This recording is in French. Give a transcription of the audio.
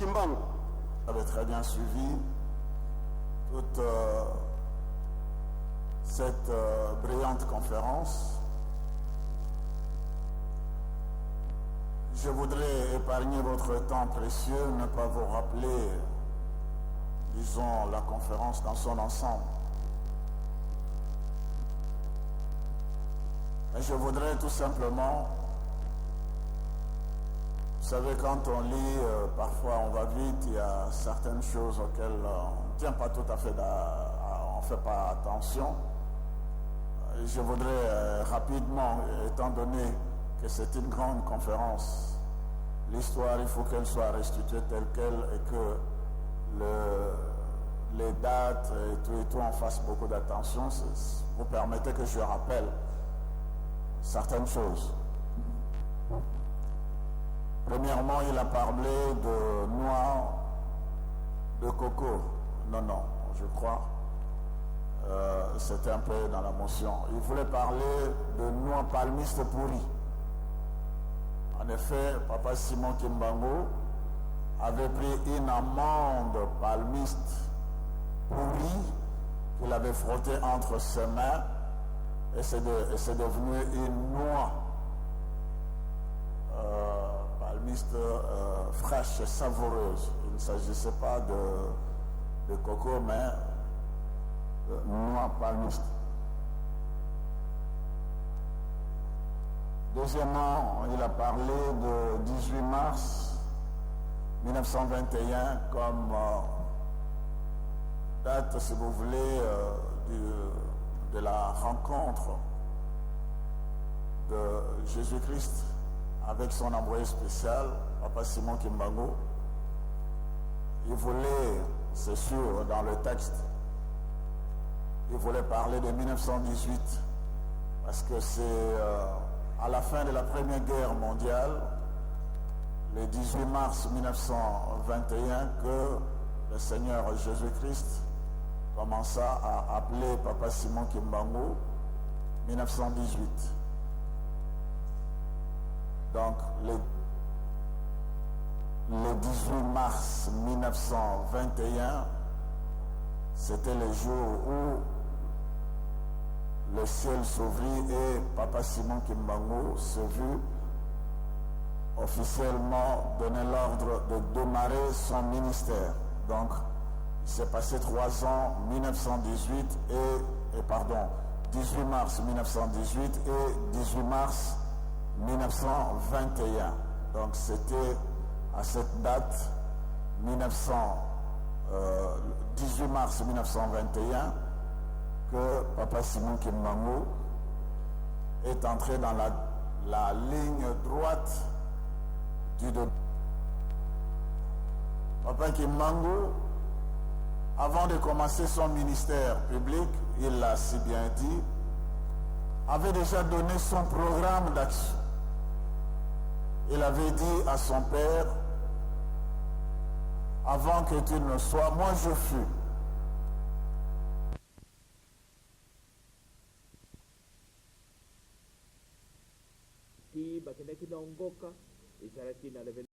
Kimbangu. Vous avez très bien suivi toute cette brillante conférence. Je voudrais épargner votre temps précieux, ne pas vous rappeler, disons, la conférence dans son ensemble. Mais je voudrais tout simplement, vous savez, quand on lit, parfois on va vite, il y a certaines choses auxquelles on ne tient pas tout à fait, on ne fait pas attention. Je voudrais rapidement, étant donné que c'est une grande conférence, l'histoire, il faut qu'elle soit restituée telle qu'elle et que les dates et tout en fassent beaucoup d'attention. Vous permettez que je rappelle certaines choses. Premièrement, il a parlé de noix de coco. Non, je crois. C'était un peu dans la motion. Il voulait parler de noix palmistes pourries. En effet, Papa Simon Kimbangu avait pris une amande palmiste pourrie qu'il avait frottée entre ses mains et c'est devenu une noix palmiste fraîche et savoureuse. Il ne s'agissait pas de coco, mais de noix palmiste. Deuxièmement, il a parlé de 18 mars 1921 comme date, si vous voulez, de la rencontre de Jésus-Christ avec son envoyé spécial, Papa Simon Kimbangu. Il voulait, c'est sûr, dans le texte, il voulait parler de 1918, parce que c'est à la fin de la Première Guerre mondiale, le 18 mars 1921, que le Seigneur Jésus-Christ commença à appeler Papa Simon Kimbangu 1918. Donc, le 18 mars 1921, c'était le jour où le ciel s'ouvrit et Papa Simon Kimbangu se vit officiellement donner l'ordre de démarrer son ministère. Donc, il s'est passé 3 ans, 1918 18 mars 1918 et 18 mars 1921. Donc, c'était à cette date, 18 mars 1921, que Papa Simon Kimbangu est entré dans la ligne droite du débat. Papa Kimbangu, avant de commencer son ministère public, il l'a si bien dit, avait déjà donné son programme d'action. Il avait dit à son père, avant que tu ne sois, moi je fus. bakendaki naongoka ezalaki na